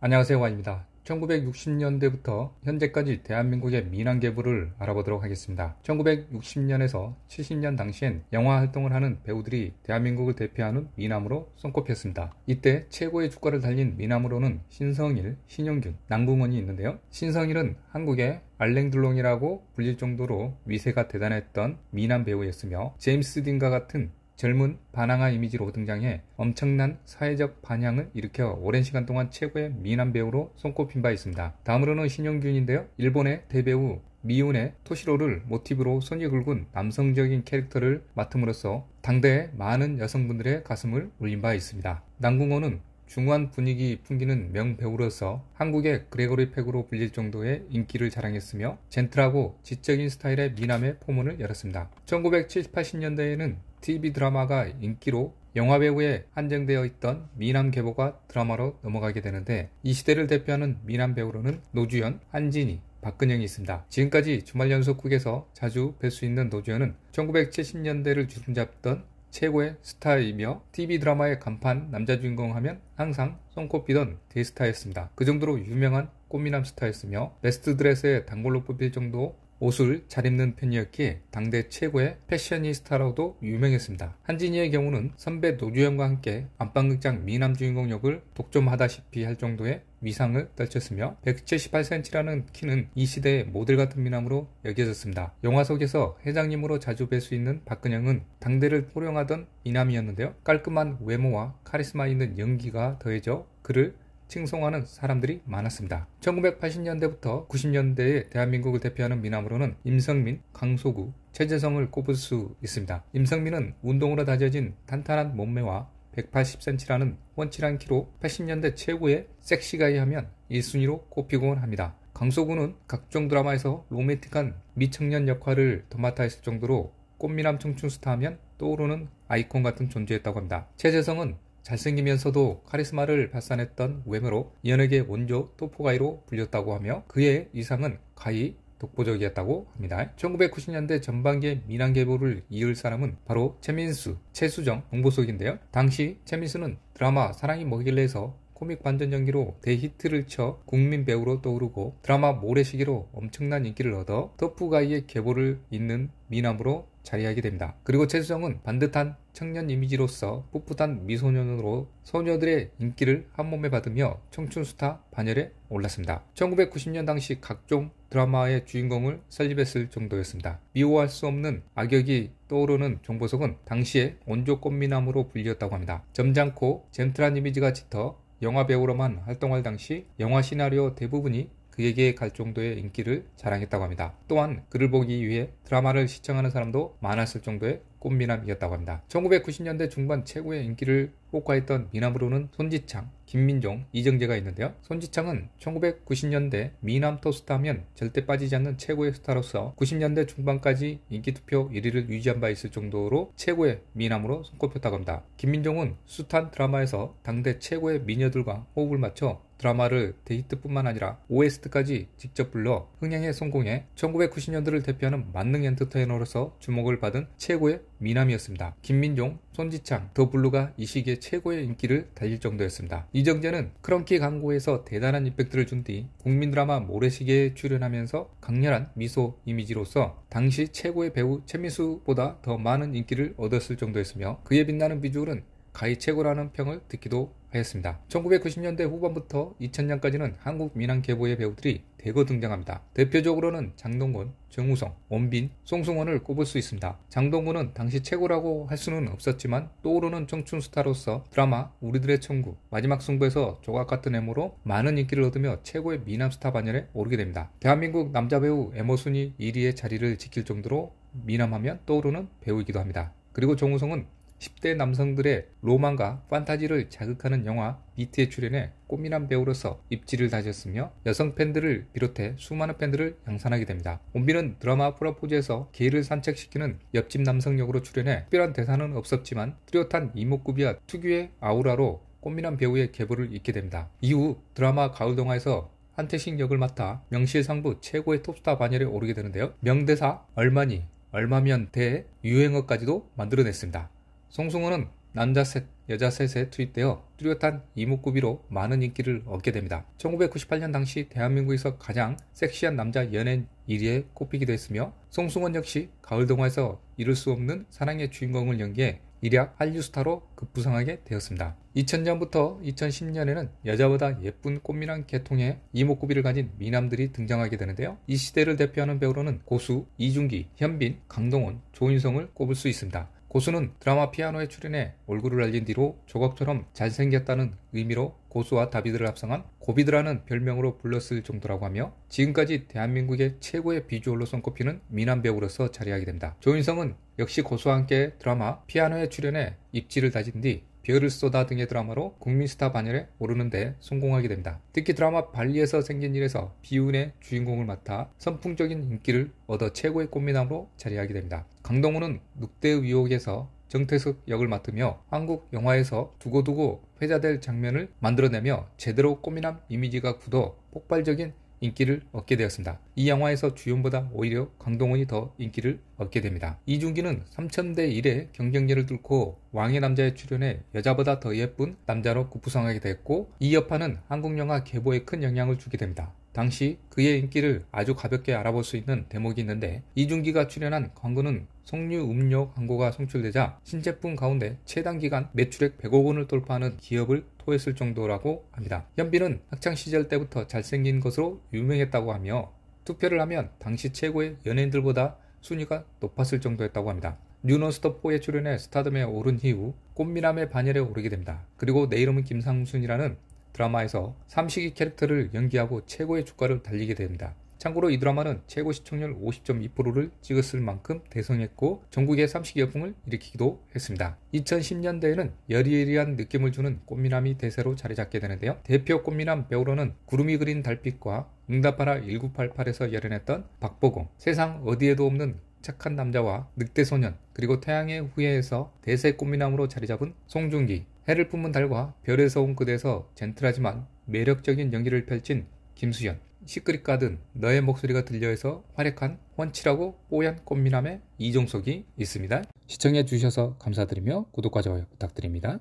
안녕하세요, 완입니다. 1960년대부터 현재까지 대한민국의 미남 계보를 알아보도록 하겠습니다. 1960년에서 70년 당시엔 영화 활동을 하는 배우들이 대한민국을 대표하는 미남으로 손꼽혔습니다. 이때 최고의 주가를 달린 미남으로는 신성일, 신용균, 남궁원이 있는데요. 신성일은 한국의 알랭들롱이라고 불릴 정도로 위세가 대단했던 미남 배우였으며, 제임스 딘과 같은 젊은 반항아 이미지로 등장해 엄청난 사회적 반향을 일으켜 오랜 시간 동안 최고의 미남 배우로 손꼽힌 바 있습니다. 다음으로는 신용균인데요. 일본의 대배우 미운의 토시로를 모티브로 손이 굵은 남성적인 캐릭터를 맡음으로써 당대의 많은 여성분들의 가슴을 울린 바 있습니다. 남궁원은 중후한 분위기 풍기는 명배우로서 한국의 그레고리 팩으로 불릴 정도의 인기를 자랑했으며, 젠틀하고 지적인 스타일의 미남의 포문을 열었습니다. 1970, 80년대에는 TV 드라마가 인기로 영화배우에 한정되어 있던 미남 계보가 드라마로 넘어가게 되는데, 이 시대를 대표하는 미남 배우로는 노주현, 한진희, 박근영이 있습니다. 지금까지 주말연속극에서 자주 뵐 수 있는 노주현은 1970년대를 주름잡던 최고의 스타이며, TV 드라마의 간판 남자 주인공 하면 항상 손꼽히던 대스타였습니다. 그 정도로 유명한 꽃미남 스타였으며, 베스트 드레스의 단골로 뽑힐 정도 옷을 잘 입는 편이었기에 당대 최고의 패셔니스타로도 유명했습니다. 한진희의 경우는 선배 노주현과 함께 안방극장 미남 주인공 역을 독점하다시피 할 정도의 위상을 떨쳤으며, 178cm라는 키는 이 시대의 모델 같은 미남으로 여겨졌습니다. 영화 속에서 회장님으로 자주 뵐 수 있는 박근영은 당대를 호령하던 미남이었는데요. 깔끔한 외모와 카리스마 있는 연기가 더해져 그를 칭송하는 사람들이 많았습니다. 1980년대부터 90년대의 대한민국을 대표하는 미남으로는 임성민, 강소구, 최재성을 꼽을 수 있습니다. 임성민은 운동으로 다져진 탄탄한 몸매와 180cm라는 훤칠한 키로 80년대 최고의 섹시가이 하면 1순위로 꼽히곤 합니다. 강소구는 각종 드라마에서 로맨틱한 미청년 역할을 도맡아 했을 정도로 꽃미남 청춘 스타 하면 떠오르는 아이콘 같은 존재였다고 합니다. 최재성은 잘생기면서도 카리스마를 발산했던 외모로 연예계 원조 토프가이로 불렸다고 하며, 그의 위상은 가히 독보적이었다고 합니다. 1990년대 전반기의 미남 계보를 이을 사람은 바로 최민수, 최수정, 홍보석인데요. 당시 최민수는 드라마 사랑이 뭐길래에서 코믹 반전 연기로 대히트를 쳐 국민 배우로 떠오르고, 드라마 모래시계로 엄청난 인기를 얻어 터프가이의 계보를 잇는 미남으로 자리하게 됩니다. 그리고 최수정은 반듯한 청년 이미지로서 풋풋한 미소년으로 소녀들의 인기를 한몸에 받으며 청춘 스타 반열에 올랐습니다. 1990년 당시 각종 드라마의 주인공을 설립했을 정도였습니다. 미워할 수 없는 악역이 떠오르는 정보석은 당시에 원조 꽃미남으로 불리었다고 합니다. 점잖고 젠틀한 이미지가 짙어 영화 배우로만 활동할 당시 영화 시나리오 대부분이 그에게 갈 정도의 인기를 자랑했다고 합니다. 또한 그를 보기 위해 드라마를 시청하는 사람도 많았을 정도의 꽃미남이었다고 합니다. 1990년대 중반 최고의 인기를 호가했던 미남으로는 손지창, 김민종, 이정재가 있는데요. 손지창은 1990년대 미남 토스타 하면 절대 빠지지 않는 최고의 스타로서 90년대 중반까지 인기투표 1위를 유지한 바 있을 정도로 최고의 미남으로 손꼽혔다고 합니다. 김민종은 숱한 드라마에서 당대 최고의 미녀들과 호흡을 맞춰 드라마를 대히트뿐만 아니라 OST까지 직접 불러 흥행에 성공해 1990년대를 대표하는 만능 엔터테이너로서 주목을 받은 최고의 미남이었습니다. 김민종, 손지창, 더블루가 이 시기에 최고의 인기를 달릴 정도였습니다. 이정재는 크런키 광고에서 대단한 임팩트를 준 뒤 국민 드라마 모래시계에 출연하면서 강렬한 미소 이미지로서 당시 최고의 배우 최민수보다 더 많은 인기를 얻었을 정도였으며, 그의 빛나는 비주얼은 가히 최고라는 평을 듣기도 하였습니다. 1990년대 후반부터 2000년까지는 한국 미남 계보의 배우들이 대거 등장합니다. 대표적으로는 장동건, 정우성, 원빈, 송승헌을 꼽을 수 있습니다. 장동건은 당시 최고라고 할 수는 없었지만 떠오르는 청춘 스타로서 드라마 우리들의 천국, 마지막 승부에서 조각 같은 외모로 많은 인기를 얻으며 최고의 미남 스타 반열에 오르게 됩니다. 대한민국 남자 배우 애모 순위 1위의 자리를 지킬 정도로 미남하면 떠오르는 배우이기도 합니다. 그리고 정우성은 10대 남성들의 로망과 판타지를 자극하는 영화 니트에 출연해 꽃미남 배우로서 입지를 다졌으며, 여성 팬들을 비롯해 수많은 팬들을 양산하게 됩니다. 원빈은 드라마 프로포즈에서 게이를 산책시키는 옆집 남성 역으로 출연해 특별한 대사는 없었지만 뚜렷한 이목구비와 특유의 아우라로 꽃미남 배우의 계보를 잇게 됩니다. 이후 드라마 가을동화에서 한태식 역을 맡아 명실상부 최고의 톱스타 반열에 오르게 되는데요. 명대사 얼마니, 얼마면 대 유행어까지도 만들어냈습니다. 송승헌은 남자 셋 여자 셋에 투입되어 뚜렷한 이목구비로 많은 인기를 얻게 됩니다. 1998년 당시 대한민국에서 가장 섹시한 남자 연예인 1위에 꼽히기도 했으며 송승헌 역시 가을 동화에서 이룰 수 없는 사랑의 주인공을 연기해 일약 한류 스타로 급부상하게 되었습니다. 2000년부터 2010년에는 여자보다 예쁜 꽃미남 계통의 이목구비를 가진 미남들이 등장하게 되는데요. 이 시대를 대표하는 배우로는 고수, 이중기, 현빈, 강동원, 조인성을 꼽을 수 있습니다. 고수는 드라마 피아노에 출연해 얼굴을 알린 뒤로 조각처럼 잘생겼다는 의미로 고수와 다비드를 합성한 고비드라는 별명으로 불렀을 정도라고 하며 지금까지 대한민국의 최고의 비주얼로 손꼽히는 미남 배우로서 자리하게 됩니다. 조인성은 역시 고수와 함께 드라마 피아노에 출연해 입지를 다진 뒤 별을 쏟아 등의 드라마로 국민스타 반열에 오르는데 성공하게 됩니다. 특히 드라마 발리에서 생긴 일에서 비운의 주인공을 맡아 선풍적인 인기를 얻어 최고의 꽃미남으로 자리하게 됩니다. 강동원은 늑대의 위혹에서 정태석 역을 맡으며 한국 영화에서 두고두고 회자될 장면을 만들어내며 제대로 꽃미남 이미지가 굳어 폭발적인 인기를 얻게 되었습니다. 이 영화에서 주연보다 오히려 강동원이 더 인기를 얻게 됩니다. 이중기는 3000대 1의 경쟁률을 뚫고 왕의 남자에 출연해 여자보다 더 예쁜 남자로 급부상하게 됐고 이 여파는 한국 영화 계보에 큰 영향을 주게 됩니다. 당시 그의 인기를 아주 가볍게 알아볼 수 있는 대목이 있는데 이중기가 출연한 광고는 석류 음료 광고가 송출되자 신제품 가운데 최단기간 매출액 100억 원을 돌파하는 기업을 토했을 정도라고 합니다. 현빈은 학창시절 때부터 잘생긴 것으로 유명했다고 하며 투표를 하면 당시 최고의 연예인들보다 순위가 높았을 정도였다고 합니다. 뉴논스톱4에 출연해 스타덤에 오른 이후 꽃미남의 반열에 오르게 됩니다. 그리고 내 이름은 김상순이라는 드라마에서 삼식이 캐릭터를 연기하고 최고의 주가를 달리게 됩니다. 참고로 이 드라마는 최고 시청률 50.2%를 찍었을 만큼 대성했고 전국의 삼식 열풍을 일으키기도 했습니다. 2010년대에는 여리여리한 느낌을 주는 꽃미남이 대세로 자리 잡게 되는데요. 대표 꽃미남 배우로는 구름이 그린 달빛과 응답하라 1988에서 열연했던 박보검, 세상 어디에도 없는 착한 남자와 늑대소년, 그리고 태양의 후예에서 대세 꽃미남으로 자리 잡은 송중기, 해를 품은 달과 별에서 온 그대에서 젠틀하지만 매력적인 연기를 펼친 김수현, 시크릿 가든, 너의 목소리가 들려에서 활약한 훤칠하고 뽀얀 꽃미남의 이종석이 있습니다. 시청해 주셔서 감사드리며 구독과 좋아요 부탁드립니다.